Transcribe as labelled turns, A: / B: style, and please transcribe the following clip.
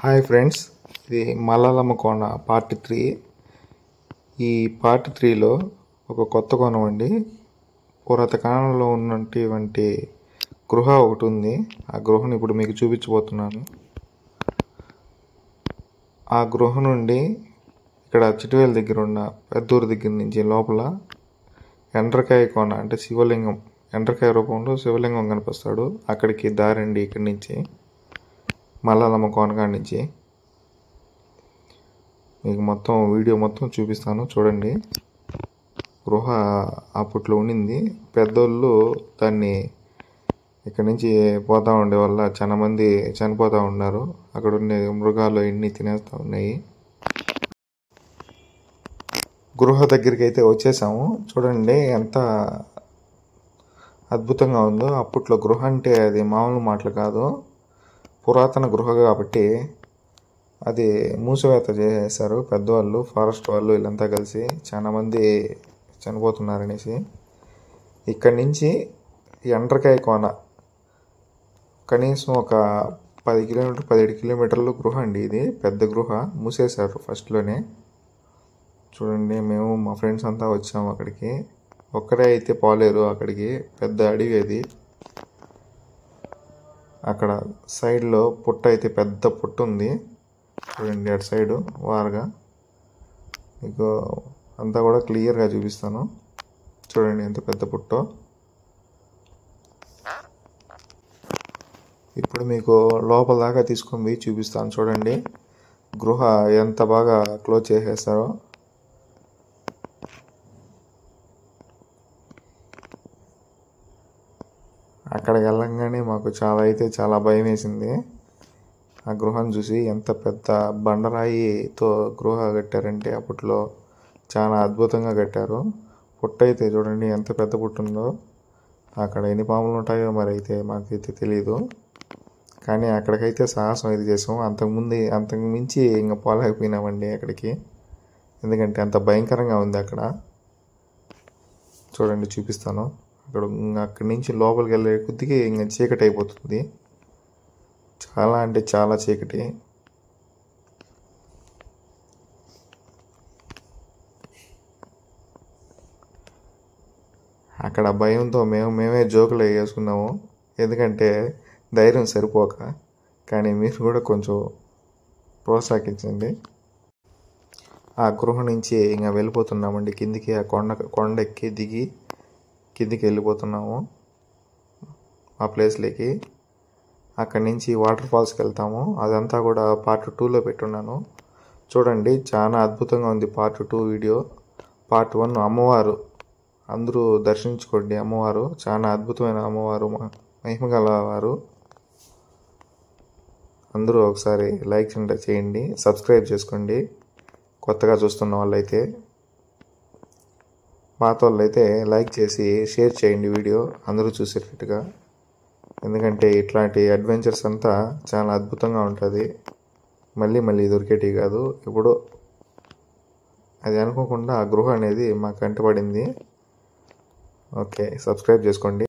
A: Hi friends, ఇది మల్లలమ్మ కోన part 3. ఈ part 3లో ఒక కొత్త కోణం అండి. పురాతకాలంలో ఉన్నటువంటి గృహ ఒకటి ఉంది. ఆ గృహను ఇప్పుడు మీకు చూపించబోతున్నాను. ఆ గృహ నుండి ఇక్కడ చిటివేల దగ్గర ఉన్న పెద్దూరు దగ్గర నుంచి లోపల ఎండ్రకాయ కోన అంటే శివలింగం, ఎండ్రకాయ రూపంలో శివలింగం కనిపిస్తాడు. అక్కడికి దారండి. ఇక్కడి నుంచి మల్లలమ్మ కోనగాడి నుంచి మీకు మొత్తం వీడియో మొత్తం చూపిస్తాను, చూడండి. గృహ అప్పట్లో ఉండింది. పెద్దోళ్ళు దాన్ని ఇక్కడి నుంచి పోతూ ఉండే వల్ల చాలా మంది చనిపోతూ ఉన్నారు. అక్కడ ఉండే మృగాలు ఎన్ని తినేస్తూ ఉన్నాయి. గృహ దగ్గరికి అయితే వచ్చేసాము. చూడండి ఎంత అద్భుతంగా ఉందో. అప్పట్లో గృహ అంటే అది మామూలు మాటలు కాదు. పురాతన గృహ కాబట్టి అది మూసివేత చేసేసారు పెద్దవాళ్ళు, ఫారెస్ట్ వాళ్ళు వీళ్ళంతా కలిసి. చాలా మంది చనిపోతున్నారనేసి ఇక్కడి నుంచి ఎండ్రకాయ కోన కనీసం ఒక 17 కిలోమీటర్లు గృహ అండి. ఇది పెద్ద గృహ. మూసేశారు ఫస్ట్లోనే. చూడండి, మేము మా ఫ్రెండ్స్ అంతా వచ్చాము అక్కడికి. ఒక్కరే అయితే పోలేరు అక్కడికి, పెద్ద అడవి అది. అక్కడ సైడ్లో పుట్ట అయితే పెద్ద పుట్ట ఉంది. చూడండి అటు సైడు వారుగా. మీకు అంతా కూడా క్లియర్గా చూపిస్తాను. చూడండి ఎంత పెద్ద పుట్టో. ఇప్పుడు మీకు లోపల దాకా తీసుకొని పోయి చూపిస్తాను. చూడండి గృహ ఎంత బాగా క్లోజ్ చేసేస్తారో. అక్కడికి వెళ్ళంగానే మాకు చాలా భయం వేసింది. ఆ గృహను చూసి ఎంత పెద్ద బండరాయితో గృహ కట్టారంటే అప్పట్లో చాలా అద్భుతంగా కట్టారు. పుట్ట అయితే చూడండి ఎంత పెద్ద పుట్ట ఉందో. అక్కడ ఎన్ని పాములు ఉంటాయో మరి అయితే మాకైతే తెలీదు. కానీ అక్కడికైతే సాహసం ఇది చేసాము. అంతకు మించి ఇంకా పోలేకపోయినామండి అక్కడికి, ఎందుకంటే అంత భయంకరంగా ఉంది అక్కడ. చూడండి చూపిస్తాను. అక్కడి నుంచి లోపలికి వెళ్ళే కొద్దిగా ఇంకా చీకటి అయిపోతుంది. చాలా అంటే చాలా చీకటి. అక్కడ భయంతో మేమే జోకులు వేసుకున్నాము, ఎందుకంటే ధైర్యం సరిపోక. కానీ మీరు కూడా కొంచెం ప్రోత్సహించండి. ఆ గృహ నుంచి ఇంకా వెళ్ళిపోతున్నామండి కిందికి. ఆ కొండ ఎక్కి దిగి కిందికి వెళ్ళిపోతున్నాము ఆ ప్లేస్లోకి. అక్కడి నుంచి వాటర్ ఫాల్స్కి వెళ్తాము. అదంతా కూడా పార్ట్ 2లో పెట్టున్నాను. చూడండి చాలా అద్భుతంగా ఉంది పార్ట్ 2 వీడియో. పార్ట్ 1 అమ్మవారు, అందరూ దర్శించుకోండి. అమ్మవారు చాలా అద్భుతమైన అమ్మవారు, మహిమగల వారు. అందరూ ఒకసారి లైక్ చేయండి, సబ్స్క్రైబ్ చేసుకోండి కొత్తగా చూస్తున్న వాళ్ళైతే. పాత వాళ్ళైతే లైక్ చేసి షేర్ చేయండి వీడియో అందరూ చూసేటట్టుగా. ఎందుకంటే ఇట్లాంటి అడ్వెంచర్స్ అంతా చాలా అద్భుతంగా ఉంటుంది. మళ్ళీ దొరికేటివి కాదు. ఇప్పుడు అది అనుకోకుండా ఆ గృహ అనేది మాకు కంటపడింది. ఓకే, సబ్స్క్రైబ్ చేసుకోండి.